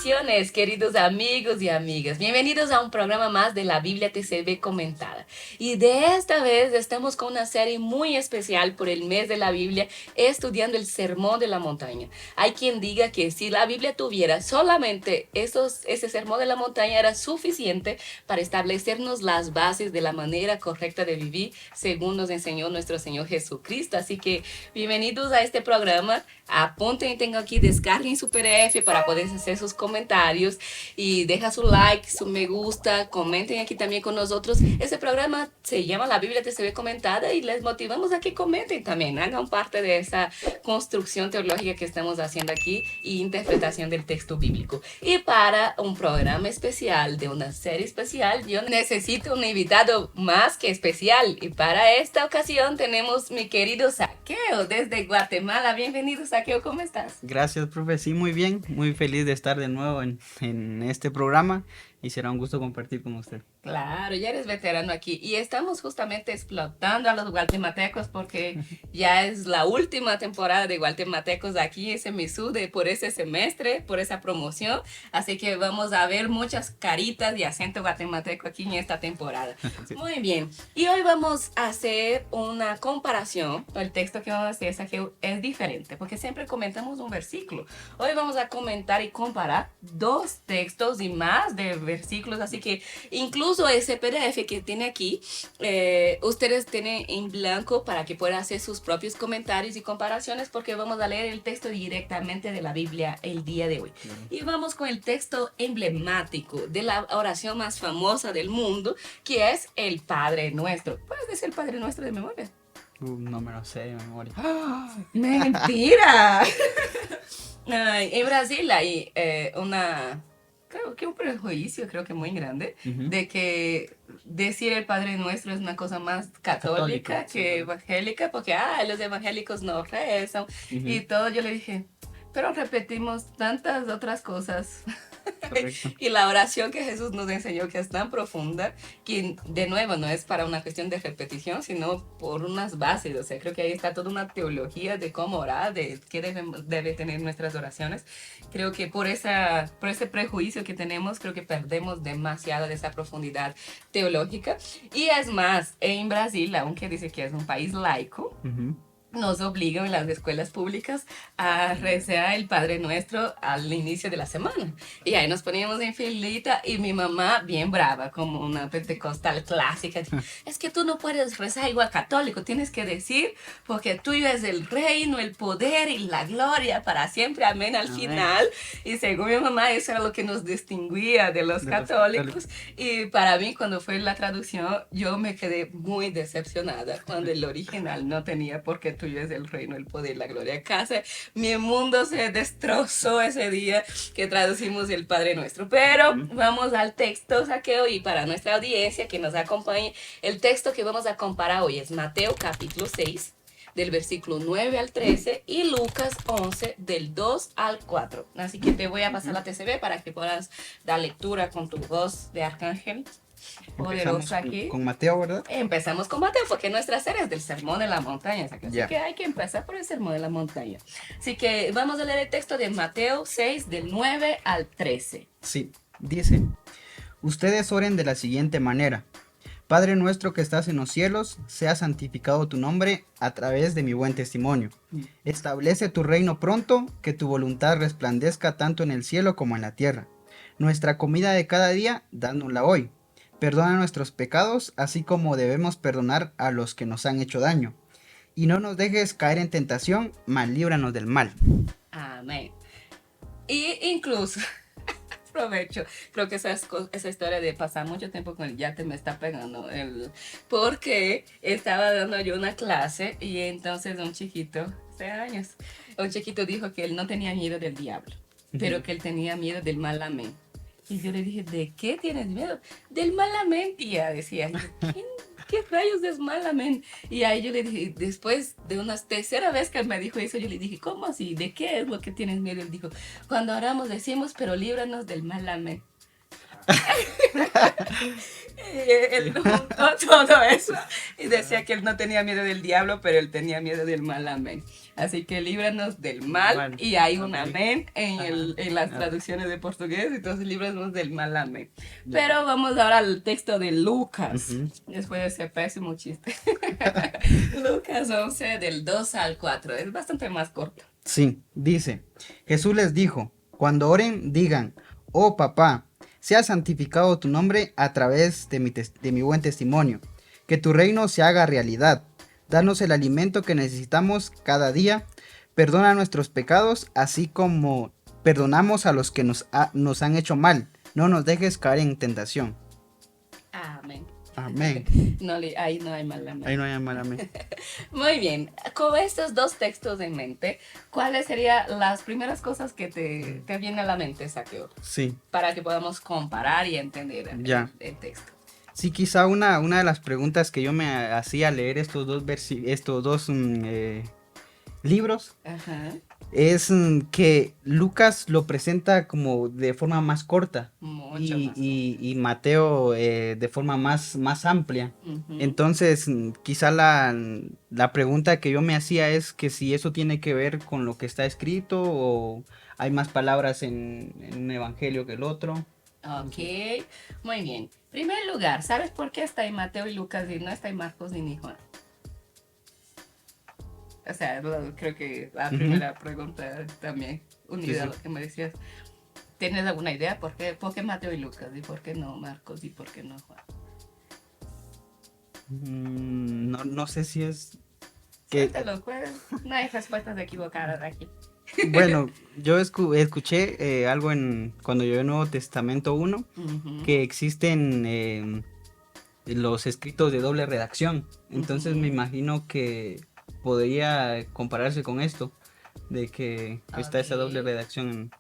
Bendiciones, queridos amigos y amigas. Bienvenidos a un programa más de la Biblia TCB comentada. Y de esta vez estamos con una serie muy especial por el mes de la Biblia, estudiando el Sermón de la Montaña. Hay quien diga que si la Biblia tuviera solamente ese Sermón de la Montaña era suficiente para establecernos las bases de la manera correcta de vivir según nos enseñó nuestro Señor Jesucristo. Así que bienvenidos a este programa. Apunten, tengo aquí, descarguen su PDF para poder hacer sus comentarios y deja su like, su me gusta, comenten aquí también con nosotros. Este programa se llama La Biblia TCB comentada y les motivamos a que comenten también, hagan parte de esa construcción teológica que estamos haciendo aquí y interpretación del texto bíblico. Y para un programa especial, de una serie especial, yo necesito un invitado más que especial y para esta ocasión tenemos mi querido Zaqueo desde Guatemala. Bienvenido, Zaqueo, ¿cómo estás? Gracias, profe. Sí, muy bien. Muy feliz de estar de nuevo en este programa y será un gusto compartir con usted. Claro, ya eres veterano aquí y estamos justamente explotando a los guatemaltecos porque ya es la última temporada de guatemaltecos aquí en Semisud por ese semestre, por esa promoción, así que vamos a ver muchas caritas de acento guatemalteco aquí en esta temporada. Sí. Muy bien, y hoy vamos a hacer una comparación. El texto que vamos a hacer es diferente porque siempre comentamos un versículo. Hoy vamos a comentar y comparar dos textos y más de versículos, así que incluso ese PDF que tiene aquí, ustedes tienen en blanco para que puedan hacer sus propios comentarios y comparaciones porque vamos a leer el texto directamente de la Biblia el día de hoy. Y vamos con el texto emblemático de la oración más famosa del mundo, que es el Padre Nuestro. ¿Puedes decir el Padre Nuestro de memoria? No me lo sé de memoria. ¡Oh, mentira! Ay, en Brasil hay creo que un prejuicio, creo que muy grande, de que decir el Padre Nuestro es una cosa más católica que evangélica, porque los evangélicos no rezan y todo. Yo le dije, pero repetimos tantas otras cosas. Y la oración que Jesús nos enseñó, que es tan profunda, que de nuevo no es para una cuestión de repetición, sino por unas bases. O sea, creo que ahí está toda una teología de cómo orar, de qué debe tener nuestras oraciones. Creo que por ese prejuicio que tenemos, creo que perdemos demasiado de esa profundidad teológica. Y es más, en Brasil, aunque dice que es un país laico, nos obligan en las escuelas públicas a rezar el Padre Nuestro al inicio de la semana. Y ahí nos poníamos en filita y mi mamá, bien brava, como una pentecostal clásica, es que tú no puedes rezar igual católico, tienes que decir, porque tuyo es el reino, el poder y la gloria para siempre, amén, al final. Y según mi mamá, eso era lo que nos distinguía de los católicos. Y para mí, cuando fue la traducción, yo me quedé muy decepcionada cuando el original no tenía por qué tuyo es el reino, el poder, la gloria. Casa, mi mundo se destrozó ese día que traducimos el Padre Nuestro. Pero vamos al texto, Zaqueo, y para nuestra audiencia que nos acompañe, el texto que vamos a comparar hoy es Mateo capítulo 6, del versículo 9 al 13, y Lucas 11, del 2 al 4. Así que te voy a pasar la TCB para que puedas dar lectura con tu voz de arcángel poderoso aquí. Con Mateo, ¿verdad? Empezamos con Mateo, porque nuestra serie es del Sermón de la Montaña, así que hay que empezar por el Sermón de la Montaña. Así que vamos a leer el texto de Mateo 6, del 9 al 13. Sí, dice, ustedes oren de la siguiente manera. Padre nuestro que estás en los cielos, sea santificado tu nombre a través de mi buen testimonio. Establece tu reino pronto, que tu voluntad resplandezca tanto en el cielo como en la tierra. Nuestra comida de cada día, dánosla hoy. Perdona nuestros pecados, así como debemos perdonar a los que nos han hecho daño. Y no nos dejes caer en tentación, mas líbranos del mal. Amén. Y incluso, aprovecho, creo que esa historia de pasar mucho tiempo con el yate me está pegando. Porque estaba dando yo una clase y entonces un chiquito, hace años, un chiquito dijo que él no tenía miedo del diablo, pero que él tenía miedo del mal amén. Y yo le dije, ¿de qué tienes miedo? Del mal amén, tía, decía. ¿Qué rayos es mal amén? Y ahí yo le dije, después de una tercera vez que él me dijo eso, yo le dije, ¿cómo así? ¿De qué es lo que tienes miedo? Él dijo, cuando oramos decimos, pero líbranos del mal amén. Él juntó todo eso y decía que él no tenía miedo del diablo, pero él tenía miedo del mal, amén. Así que líbranos del mal, y hay un amén en las traducciones de portugués, entonces líbranos del mal, amén. Pero vamos ahora al texto de Lucas, después de ese pésimo chiste. Lucas 11 del 2 al 4, es bastante más corto. Sí, dice, Jesús les dijo, cuando oren, digan, oh papá, sea santificado tu nombre a través de mi buen testimonio, que tu reino se haga realidad, danos el alimento que necesitamos cada día, perdona nuestros pecados, así como perdonamos a los que nos han hecho mal, no nos dejes caer en tentación. Amén. Amén. Ahí no hay mal amén. Ahí no hay mal amén. Muy bien, con estos dos textos en mente, ¿cuáles serían las primeras cosas que te vienen a la mente, Saqueo? Sí. Para que podamos comparar y entender el texto. Sí, quizá una de las preguntas que yo me hacía al leer estos dos libros, Ajá. es que Lucas lo presenta como de forma más corta y Mateo de forma más amplia. Entonces, quizá la pregunta que yo me hacía es que si eso tiene que ver con lo que está escrito o hay más palabras en un evangelio que el otro. Ok, muy bien. En primer lugar, ¿sabes por qué está en Mateo y Lucas y no está en Marcos ni Juan? O sea, creo que la primera pregunta también, unida a lo que me decías. ¿Tienes alguna idea por qué Mateo y Lucas y por qué no Marcos y por qué no Juan? No sé si es que... No hay respuestas equivocadas aquí. Bueno, yo escuché algo cuando yo en Nuevo Testamento 1, que existen los escritos de doble redacción. Entonces me imagino que podría compararse con esto, de que está esa doble redacción.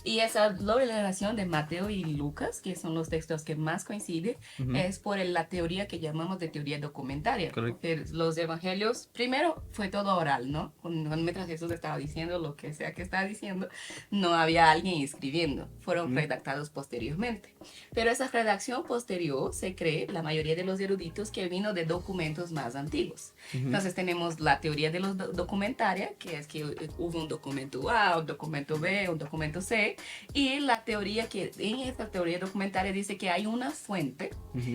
Y esa doble relación de Mateo y Lucas, que son los textos que más coinciden, es por la teoría que llamamos de teoría documentaria. Correcto. Porque los evangelios, primero fue todo oral, ¿no? Mientras Jesús estaba diciendo lo que sea que estaba diciendo, no había alguien escribiendo. Fueron redactados posteriormente. Pero esa redacción posterior se cree, la mayoría de los eruditos, que vino de documentos más antiguos. Entonces tenemos la teoría de los documentaria, que es que hubo un documento A, un documento B, un documento C, y la teoría que en esta teoría documentaria dice que hay una fuente,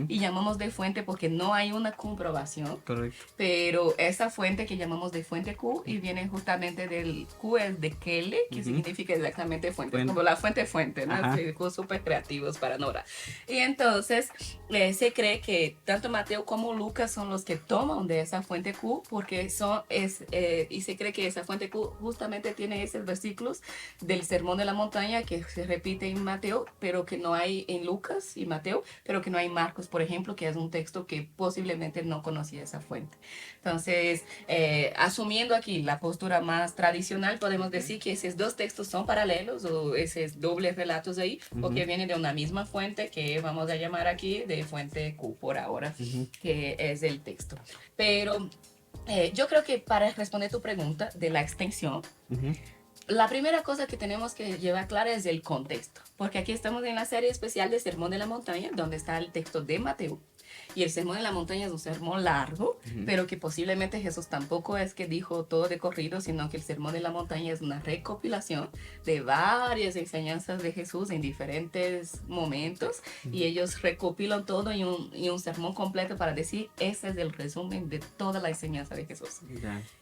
y llamamos de fuente porque no hay una comprobación. Correcto. Pero esa fuente que llamamos de fuente Q, y viene justamente del Q es de Kele, que significa exactamente fuente, como la fuente, ¿no? Q súper creativos para Nora. Y entonces se cree que tanto Mateo como Lucas son los que toman de esa fuente Q, porque y se cree que esa fuente Q justamente tiene esos versículos del Sermón de la Montaña que se repite en Mateo, pero que no hay en Lucas y Mateo, pero que no hay en Marcos, por ejemplo, que es un texto que posiblemente no conocía esa fuente. Entonces, asumiendo aquí la postura más tradicional, podemos decir que esos dos textos son paralelos o esos dobles relatos ahí, o que vienen de una misma fuente que vamos a llamar aquí de fuente Q por ahora, que es el texto. Pero yo creo que para responder tu pregunta de la extensión, la primera cosa que tenemos que llevar clara es el contexto, porque aquí estamos en la serie especial de Sermón de la Montaña, donde está el texto de Mateo, y el Sermón de la Montaña es un sermón largo, pero que posiblemente Jesús tampoco es que dijo todo de corrido, sino que el Sermón de la Montaña es una recopilación de varias enseñanzas de Jesús en diferentes momentos, y ellos recopilan todo en un sermón completo para decir, ese es el resumen de toda la enseñanza de Jesús.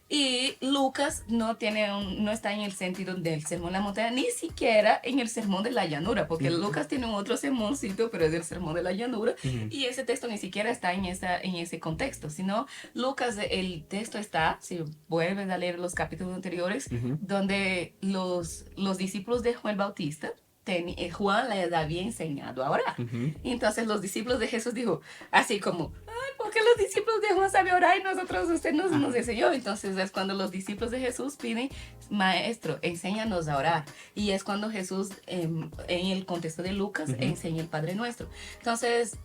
Y Lucas no está en el sentido del Sermón de la Montaña, ni siquiera en el Sermón de la Llanura, porque Lucas tiene un otro sermoncito, pero es el Sermón de la Llanura, y ese texto ni siquiera está en ese contexto, sino Lucas, el texto está, si vuelves a leer los capítulos anteriores, donde los discípulos de Juan el Bautista, Juan les había enseñado a orar. Y entonces los discípulos de Jesús dijo, así como, ¿por qué los discípulos de Juan saben orar y nosotros usted nos enseñó? Entonces es cuando los discípulos de Jesús piden, maestro, enséñanos a orar. Y es cuando Jesús, en el contexto de Lucas, enseña el Padre Nuestro. Entonces,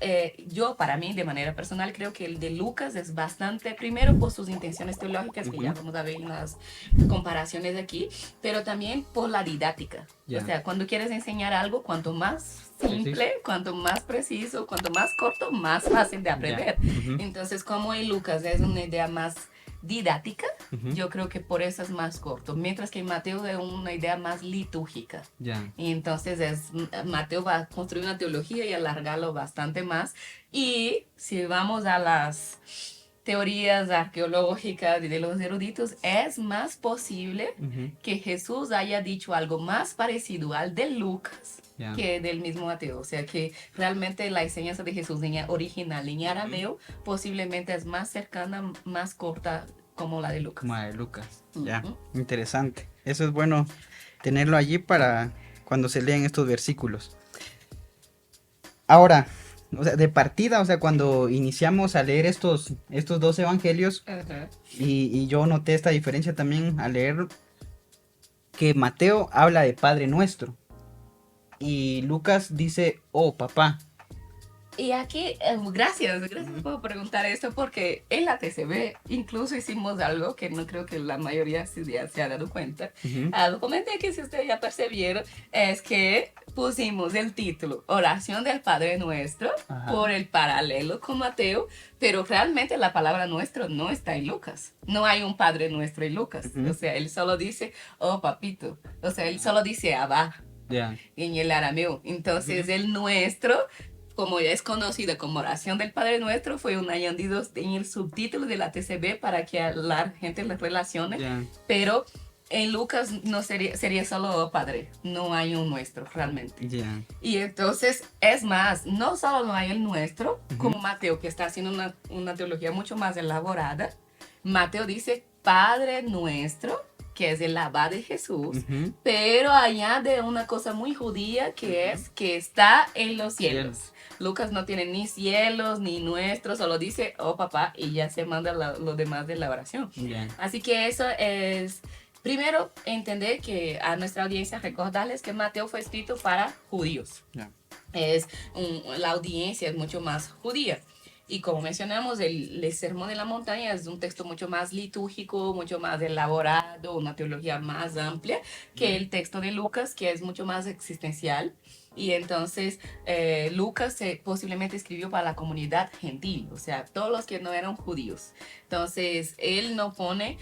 yo para mí, de manera personal, creo que el de Lucas es bastante, primero por sus intenciones teológicas, que ya vamos a ver en las comparaciones de aquí, pero también por la didáctica. O sea, cuando quieres enseñar algo, cuanto más simple, cuanto más preciso, cuanto más corto, más fácil de aprender. Entonces, como en Lucas es una idea más didáctica, yo creo que por eso es más corto, mientras que en Mateo es una idea más litúrgica. Y entonces Mateo va a construir una teología y alargarlo bastante más. Y si vamos a las teorías arqueológicas y de los eruditos, es más posible que Jesús haya dicho algo más parecido al de Lucas que del mismo Mateo. O sea que realmente la enseñanza de Jesús en original, en arameo, posiblemente es más cercana, más corta como la de Lucas. Como la de Lucas, ya, interesante. Eso es bueno tenerlo allí para cuando se lean estos versículos. Ahora, o sea, de partida, o sea, cuando iniciamos a leer estos dos evangelios, y yo noté esta diferencia también al leer que Mateo habla de Padre Nuestro y Lucas dice, oh papá. Y aquí, gracias por preguntar esto, porque en la TCB incluso hicimos algo que no creo que la mayoría se ha dado cuenta. Algo comenté que si ustedes ya percibieron, es que pusimos el título Oración del Padre Nuestro por el paralelo con Mateo, pero realmente la palabra nuestro no está en Lucas. No hay un Padre Nuestro en Lucas. O sea, él solo dice, oh papito. O sea, él solo dice Abba en el arameo. Entonces, el nuestro, como ya es conocida como Oración del Padre Nuestro, fue un añadido en el subtítulo de la TCB para que la gente las relacione, pero en Lucas no sería solo Padre, no hay un nuestro realmente. Y entonces, es más, no solo no hay el nuestro, como Mateo, que está haciendo una teología mucho más elaborada. Mateo dice Padre Nuestro, que es el Abba de Jesús, pero añade una cosa muy judía, que es que está en los cielos. Lucas no tiene ni cielos ni nuestros, solo dice, oh papá, y ya se manda lo demás de la oración. Así que eso es, primero, entender que a nuestra audiencia recordarles que Mateo fue escrito para judíos. La audiencia es mucho más judía. Y como mencionamos, el Sermón de la Montaña es un texto mucho más litúrgico, mucho más elaborado, una teología más amplia que el texto de Lucas, que es mucho más existencial. Y entonces Lucas posiblemente escribió para la comunidad gentil, o sea, todos los que no eran judíos. Entonces, él no pone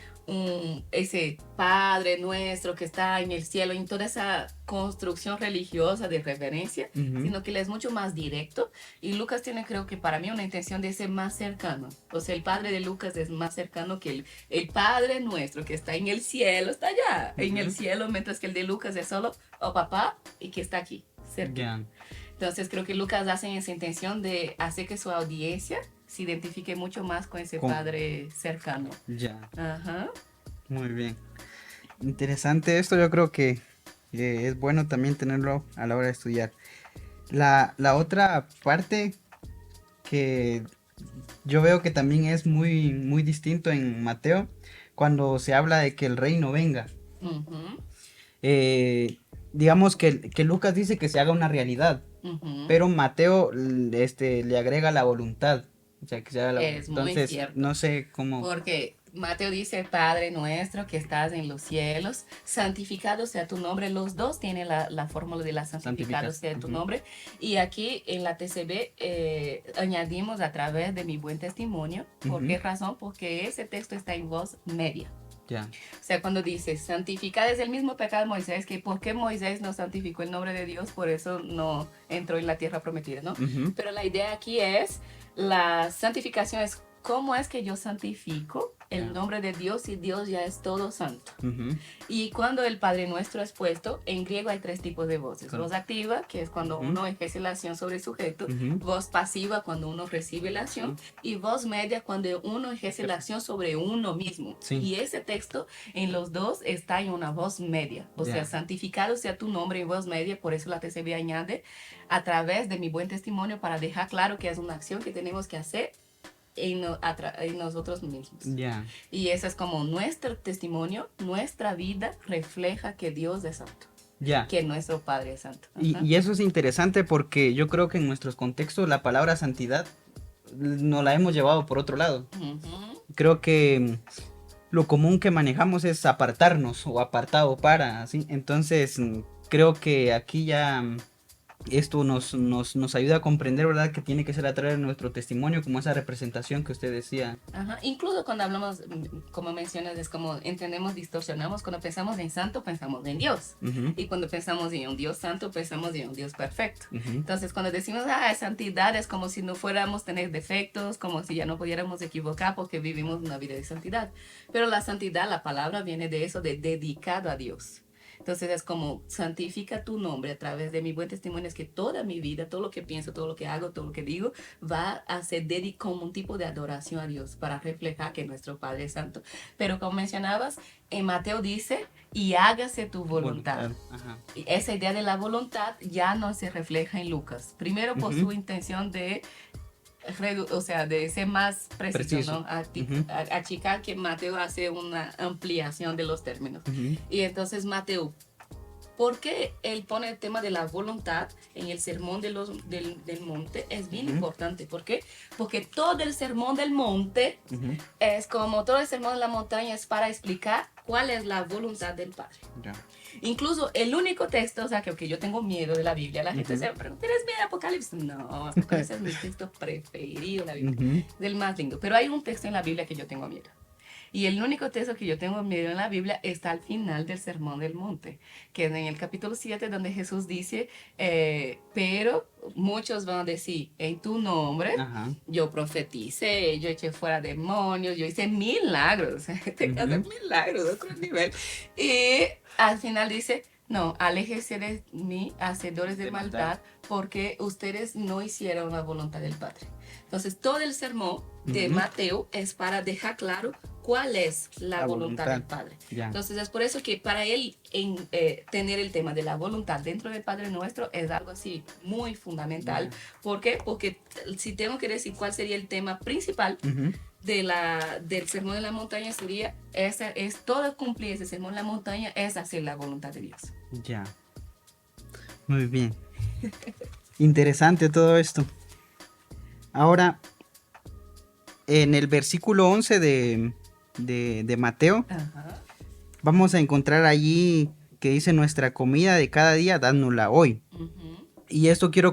ese Padre Nuestro que está en el cielo, en toda esa construcción religiosa de reverencia, sino que él es mucho más directo. Y Lucas tiene, creo que para mí, una intención de ser más cercano. O sea, el Padre de Lucas es más cercano que el Padre Nuestro que está en el cielo, está allá, en el cielo, mientras que el de Lucas es solo, oh papá, y que está aquí. Entonces creo que Lucas hace esa intención de hacer que su audiencia se identifique mucho más con ese padre cercano. Muy bien. Interesante esto, yo creo que es bueno también tenerlo a la hora de estudiar. La otra parte que yo veo que también es muy, muy distinto en Mateo, cuando se habla de que el reino venga. Digamos que Lucas dice que se haga una realidad, pero Mateo le agrega la voluntad. O sea, que se haga entonces, muy cierto. No sé cómo. Porque Mateo dice, Padre Nuestro que estás en los cielos, santificado sea tu nombre. Los dos tienen la fórmula de la santificado sea tu nombre. Y aquí en la TCB añadimos a través de mi buen testimonio. ¿Por qué razón? Porque ese texto está en voz media. O sea, cuando dice santificar es el mismo pecado de Moisés, que por qué Moisés no santificó el nombre de Dios, por eso no entró en la tierra prometida, ¿no? Pero la idea aquí es, la santificación es cómo es que yo santifico el nombre de Dios si Dios ya es todo santo. Y cuando el Padre Nuestro es puesto, en griego hay 3 tipos de voces. Voz activa, que es cuando uno ejerce la acción sobre el sujeto. Voz pasiva, cuando uno recibe la acción. Y voz media, cuando uno ejerce la acción sobre uno mismo. Y ese texto en los dos está en una voz media. O sea, santificado sea tu nombre en voz media. Por eso la TCB añade a través de mi buen testimonio, para dejar claro que es una acción que tenemos que hacer en nosotros mismos. Y eso es como nuestro testimonio, nuestra vida refleja que Dios es santo. Que nuestro Padre es santo. Y eso es interesante, porque yo creo que en nuestros contextos la palabra santidad nos la hemos llevado por otro lado. Creo que lo común que manejamos es apartarnos o apartado para, ¿sí? Entonces creo que aquí ya esto nos ayuda a comprender, ¿verdad? Que tiene que ser a través de nuestro testimonio, como esa representación que usted decía. Ajá. Incluso cuando hablamos, como mencionas, es como entendemos, distorsionamos. Cuando pensamos en santo, pensamos en Dios. Ujú, Y cuando pensamos en un Dios santo, pensamos en un Dios perfecto. ujú. Entonces, cuando decimos, ah, santidad, es como si no fuéramos tener defectos, como si ya no pudiéramos equivocar porque vivimos una vida de santidad. Pero la santidad, la palabra viene de eso, de dedicado a Dios. Entonces es como santifica tu nombre a través de mi buen testimonio. Es que toda mi vida, todo lo que pienso, todo lo que hago, todo lo que digo, va a ser dedicado como un tipo de adoración a Dios para reflejar que nuestro Padre es santo. Pero como mencionabas, en Mateo dice, y hágase tu voluntad. Ajá. Y esa idea de la voluntad ya no se refleja en Lucas. Primero por su Ujú, intención de o sea, de ser más preciso, preciso. ¿no? Ujú, Achicar que Mateo hace una ampliación de los términos. ujú, Y entonces Mateo, ¿por qué él pone el tema de la voluntad en el sermón del monte? Es bien ujú, importante. ¿Por qué? Porque todo el sermón del monte ujú. es como todo el sermón de la montaña es para explicar cuál es la voluntad del Padre. Ya. Incluso el único texto, o sea, que yo tengo miedo de la Biblia, la gente Ujú, se pregunta, ¿tienes miedo de Apocalipsis? No, Apocalipsis es mi texto preferido de la Biblia, ujú. es el más lindo. Pero hay un texto en la Biblia que yo tengo miedo. Y el único texto que yo tengo miedo en la Biblia está al final del Sermón del Monte, que es en el capítulo 7, donde Jesús dice, pero muchos van a decir, en tu nombre, Ajá. yo profeticé, yo eché fuera demonios, yo hice milagros, te hace Ujú. milagros, otro nivel. Y al final dice, no, aléjese de mí, hacedores de maldad, porque ustedes no hicieron la voluntad del Padre. Entonces, todo el sermón de Ujú. Mateo es para dejar claro cuál es la La voluntad voluntad. del Padre. Ya. Entonces, es por eso que para él tener el tema de la voluntad dentro del Padre Nuestro es algo así muy fundamental. Ya. ¿Por qué? Porque si tengo que decir cuál sería el tema principal Ujú. del sermón de la montaña, sería es todo cumplir ese sermón de la montaña, es hacer la voluntad de Dios. Ya. Muy bien. Interesante todo esto. Ahora, en el versículo 11 de Mateo, Ajá. vamos a encontrar allí que dice nuestra comida de cada día, dánosla hoy. Uh-huh. Y esto quiero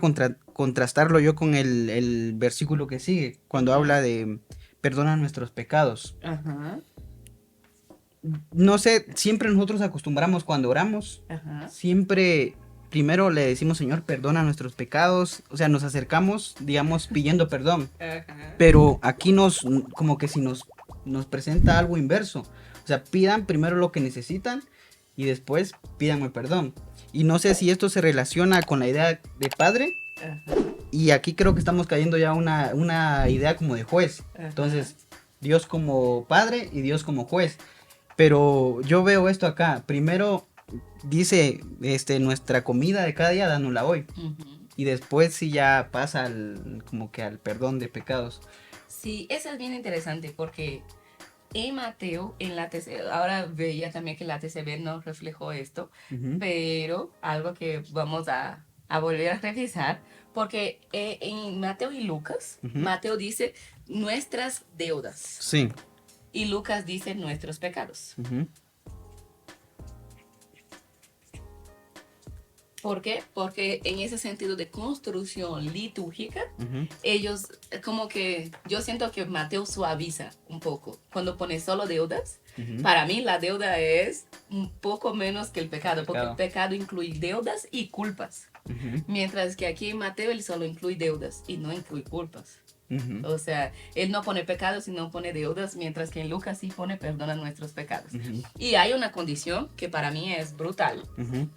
contrastarlo yo con el versículo que sigue, cuando Uh-huh. habla de perdona nuestros pecados. Ajá. No sé, siempre nosotros acostumbramos cuando oramos, Ajá. siempre primero le decimos, Señor, perdona nuestros pecados, o sea, nos acercamos, digamos, pidiendo perdón, Ajá. pero aquí como que si nos presenta algo inverso, o sea, pidan primero lo que necesitan y después pídanme perdón. Y no sé si esto se relaciona con la idea de padre, Ajá. y aquí creo que estamos cayendo ya una idea como de juez, Ajá. entonces Dios como padre y Dios como juez. Pero yo veo esto acá. Primero dice, nuestra comida de cada día, dánosla hoy. Uh-huh. Y después sí ya pasa como que al perdón de pecados. Sí, eso es bien interesante porque en Mateo, ahora veía también que la TCB no reflejó esto, Ujú. pero algo que vamos a volver a revisar, porque en Mateo y Lucas, Ujú. Mateo dice nuestras deudas Sí. y Lucas dice nuestros pecados. Ujú. ¿Por qué? Porque en ese sentido de construcción litúrgica, Ujú. ellos como que yo siento que Mateo suaviza un poco cuando pone solo deudas. Ujú. Para mí la deuda es un poco menos que el pecado, porque el Pecado. pecado incluye deudas y culpas, Ujú. mientras que aquí en Mateo él solo incluye deudas y no incluye culpas. Ujú. O sea, él no pone pecados, sino pone deudas, mientras que en Lucas sí pone perdona nuestros pecados. Ujú. Y hay una condición que para mí es brutal, Ujú.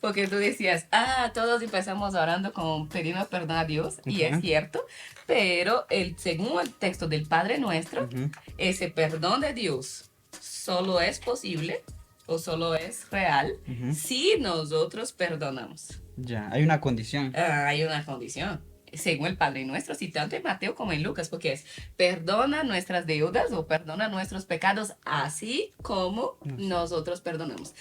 porque tú decías, todos empezamos orando con pidiendo perdón a Dios, y es Ujú. cierto, pero según el texto del Padre Nuestro, Ujú. ese perdón de Dios solo es posible o solo es real Ujú. si nosotros perdonamos. Ya, hay una condición. Hay una condición. Según el Padre Nuestro, sí, tanto en Mateo como en Lucas, porque es perdona nuestras deudas o perdona nuestros pecados, así como No sé. nosotros perdonamos.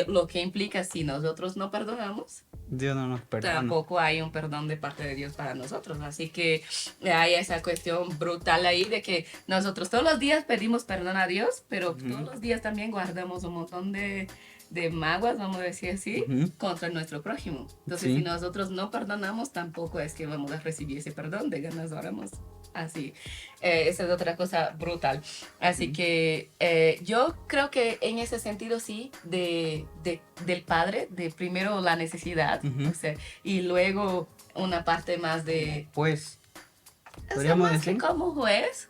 Lo que implica si nosotros no perdonamos, Dios no nos perdona. Tampoco hay un perdón de parte de Dios para nosotros. Así que hay esa cuestión brutal ahí de que nosotros todos los días pedimos perdón a Dios, pero todos los días también guardamos un montón de maguas, vamos a decir así, contra nuestro prójimo. Entonces, si nosotros no perdonamos, tampoco es que vamos a recibir ese perdón, de ganas oramos así. Esa es otra cosa brutal. Así que yo creo que en ese sentido sí, del padre, de primero la necesidad, o sea, y luego una parte más de... Pues, podríamos decir que como juez,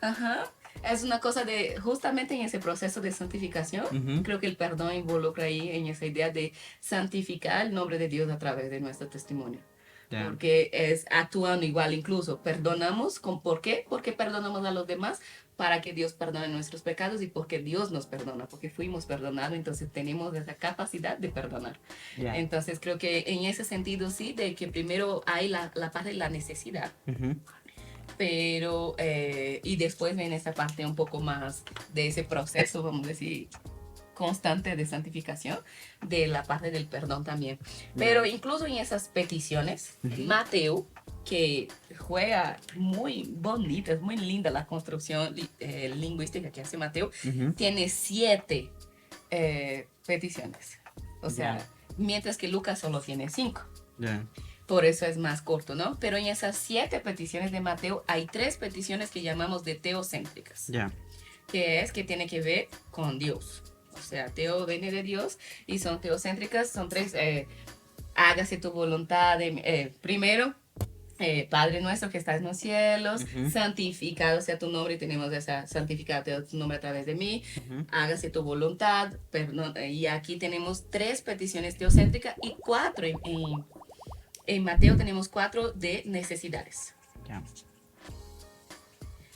es una cosa de, justamente en ese proceso de santificación, creo que el perdón involucra ahí en esa idea de santificar el nombre de Dios a través de nuestro testimonio. Yeah. Porque es actuando igual, incluso perdonamos, ¿por qué? Porque perdonamos a los demás para que Dios perdone nuestros pecados y porque Dios nos perdona, porque fuimos perdonados, entonces tenemos esa capacidad de perdonar. Yeah. Entonces creo que en ese sentido sí, de que primero hay la parte de la necesidad. Pero, y después viene esa parte un poco más de ese proceso, vamos a decir, constante de santificación, de la parte del perdón también. Pero incluso en esas peticiones, Mateo, que juega muy bonita, es muy linda la construcción lingüística que hace Mateo, tiene 7 peticiones. O sea, mientras que Lucas solo tiene 5. Por eso es más corto, ¿no? Pero en esas 7 peticiones de Mateo hay 3 peticiones que llamamos de teocéntricas. Que tiene que ver con Dios. O sea, teo viene de Dios y son teocéntricas. Son 3. Hágase tu voluntad. Primero, Padre nuestro que estás en los cielos, santificado sea tu nombre, y tenemos esa santificado tu nombre a través de mí, hágase tu voluntad. Perdón, y aquí tenemos 3 peticiones teocéntricas y 4 en Mateo tenemos 4 de necesidades.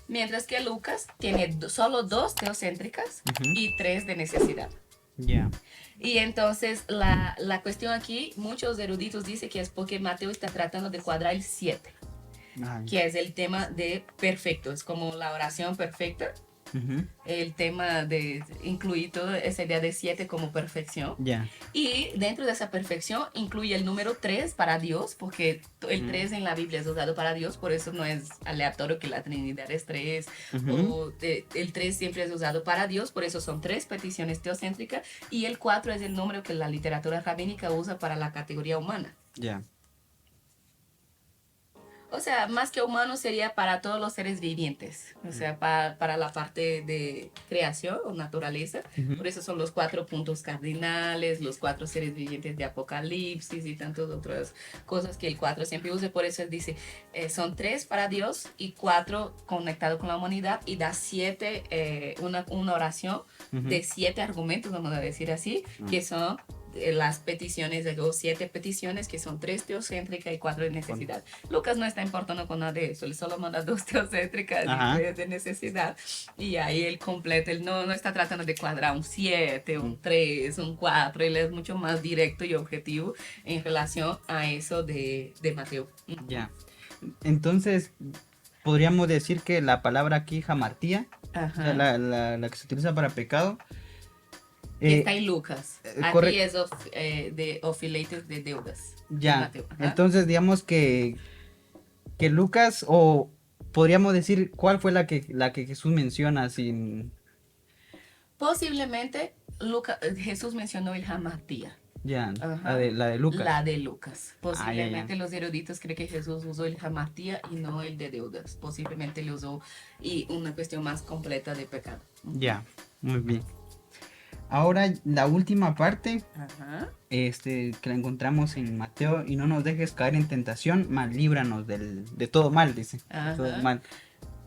Mientras que Lucas tiene solo 2 teocéntricas y 3 de necesidad. Y entonces la cuestión aquí, muchos eruditos dicen que es porque Mateo está tratando de cuadrar el 7, que es el tema de perfecto, es como la oración perfecta. El tema de incluir toda esa idea de 7 como perfección. Y dentro de esa perfección incluye el número 3 para Dios, porque el 3 en la Biblia es usado para Dios, por eso no es aleatorio que la Trinidad es 3, o el 3 siempre es usado para Dios, por eso son 3 peticiones teocéntricas, y el 4 es el número que la literatura rabínica usa para la categoría humana. O sea, más que humano sería para todos los seres vivientes, o sea, para la parte de creación o naturaleza. Por eso son los 4 puntos cardinales, los 4 seres vivientes de Apocalipsis y tantas otras cosas que el 4 siempre usa. Por eso dice, son 3 para Dios y 4 conectados con la humanidad, y da 7, una oración de 7 argumentos, vamos a decir así, que son las peticiones, de 7 peticiones, que son 3 teocéntricas y 4 de necesidad. Lucas no está importando con nada de eso, él solo manda 2 teocéntricas y 3 de necesidad, y ahí él completa, él no está tratando de cuadrar un 7, un 3, un 4, él es mucho más directo y objetivo en relación a eso de Mateo. Entonces, podríamos decir que la palabra aquí, hamartía, o sea, la que se utiliza para pecado, está en Lucas. Aquí es de ofileitos de deudas. Entonces digamos que Lucas, o podríamos decir cuál fue la que Jesús menciona sin... Posiblemente Jesús mencionó el hamartía. La de Lucas. La de Lucas. Posiblemente los eruditos creen que Jesús usó el hamartía y no el de deudas. Posiblemente le usó y una cuestión más completa de pecado. Muy bien. Ahora la última parte, que la encontramos en Mateo: y no nos dejes caer en tentación, mas líbranos de todo mal, dice. Todo mal.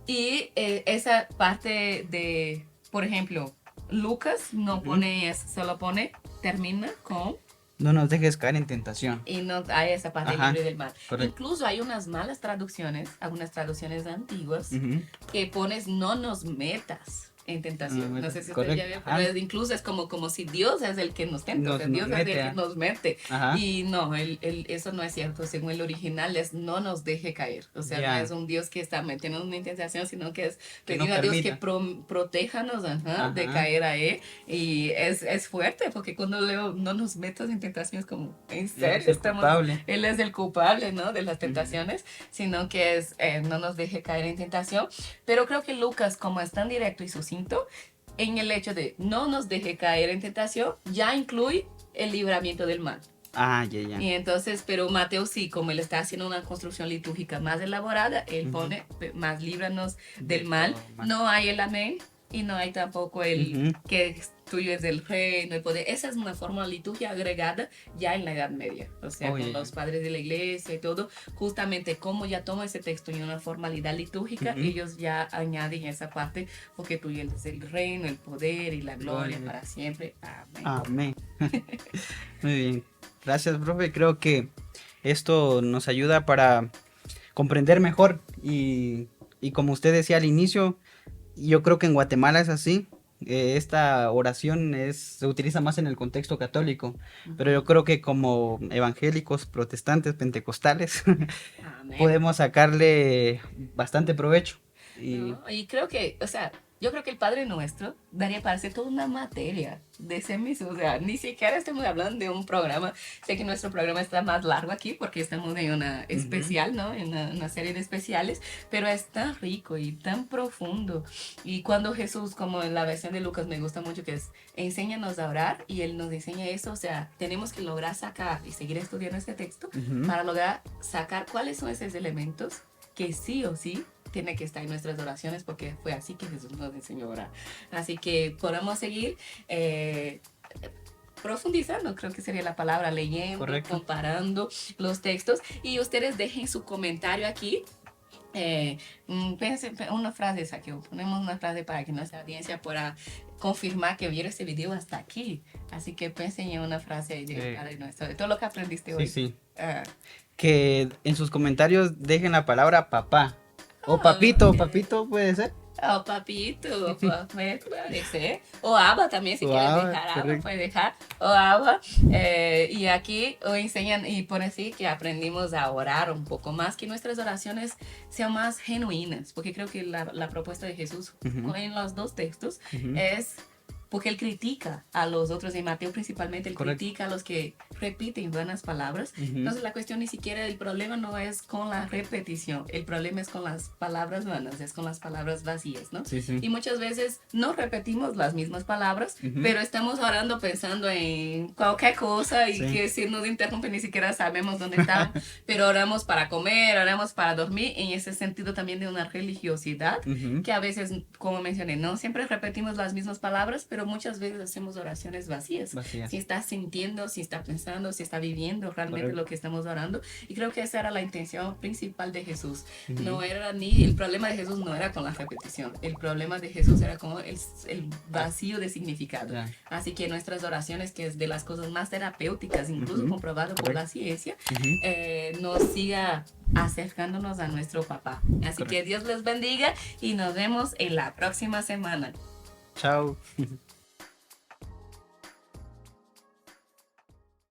Y esa parte de, por ejemplo, Lucas no pone, solo termina con... No nos dejes caer en tentación. Y no hay esa parte libre del mal. Correcto. Incluso hay unas malas traducciones, algunas traducciones antiguas, que pones no nos metas en tentación. No sé si usted correcto. ya vio, pero incluso es como si Dios es el que nos tenta, o sea, Dios es el que nos mete. Ajá. Y no, eso no es cierto. Según el original es no nos deje caer. O sea, no es un Dios que está metiendo una tentación, sino que es pedir a Dios que protéjanos de caer a Él. Y es fuerte, porque cuando leo no nos metas en tentaciones, como en serio, Él es el culpable, ¿no? De las tentaciones, sino que es no nos deje caer en tentación. Pero creo que Lucas, como es tan directo y sucinto, en el hecho de no nos deje caer en tentación, ya incluye el libramiento del mal. Y entonces, pero Mateo sí, como él está haciendo una construcción litúrgica más elaborada, él pone más líbranos del mal. No hay el amén y no hay tampoco el que tuyo es el reino, el poder. Esa es una forma de liturgia agregada ya en la Edad Media, o sea, con los padres de la iglesia y todo, justamente como ya toma ese texto en una formalidad litúrgica, ellos ya añaden esa parte, porque tuyo es el reino, el poder y la gloria para siempre. Amén. Muy bien. Gracias, profe. Creo que esto nos ayuda para comprender mejor y como usted decía al inicio, yo creo que en Guatemala es así. Esta oración se utiliza más en el contexto católico, pero yo creo que como evangélicos, protestantes, pentecostales, podemos sacarle bastante provecho. Y creo que, o sea, yo creo que el Padre Nuestro daría para hacer toda una materia de ese mismo. O sea, ni siquiera estamos hablando de un programa. Sé que nuestro programa está más largo aquí porque estamos en una especial, ¿no? En una serie de especiales, pero es tan rico y tan profundo. Y cuando Jesús, como en la versión de Lucas me gusta mucho, que es enséñanos a orar, y Él nos enseña eso. O sea, tenemos que lograr sacar y seguir estudiando este texto para lograr sacar cuáles son esos elementos que sí o sí tiene que estar en nuestras oraciones, porque fue así que Jesús nos enseñó a orar. Así que podemos seguir profundizando, creo que sería la palabra, leyendo, comparando los textos, y ustedes dejen su comentario aquí. Piensen una frase, aquí ponemos una frase para que nuestra audiencia pueda confirmar que vieron este video hasta aquí. Así que piensen en una frase de todo lo que aprendiste hoy. Que en sus comentarios dejen la palabra papá. O papito, papito puede ser. O papito, puede ser. O Abba también, si quieres dejar Abba, puede dejar. O Abba. Y aquí enseñan y pone así que aprendimos a orar un poco más, que nuestras oraciones sean más genuinas, porque creo que la propuesta de Jesús en los dos textos es... porque Él critica a los otros, en Mateo principalmente, Él critica a los que repiten buenas palabras. Entonces la cuestión ni siquiera, el problema no es con la repetición, el problema es con las palabras vanas, es con las palabras vacías, ¿no? Y muchas veces no repetimos las mismas palabras, pero estamos orando pensando en cualquier cosa y que si nos interrumpe ni siquiera sabemos dónde estamos, pero oramos para comer, oramos para dormir, en ese sentido también de una religiosidad, que a veces, como mencioné, no siempre repetimos las mismas palabras, pero muchas veces hacemos oraciones vacías. Si está sintiendo, si está pensando, si está viviendo realmente lo que estamos orando. Y creo que esa era la intención principal de Jesús. No era el problema de Jesús no era con la repetición. El problema de Jesús era con el vacío de significado. Así que nuestras oraciones, que es de las cosas más terapéuticas, incluso comprobado por la ciencia, nos siga acercándonos a nuestro papá. Así que Dios les bendiga y nos vemos en la próxima semana. Chao.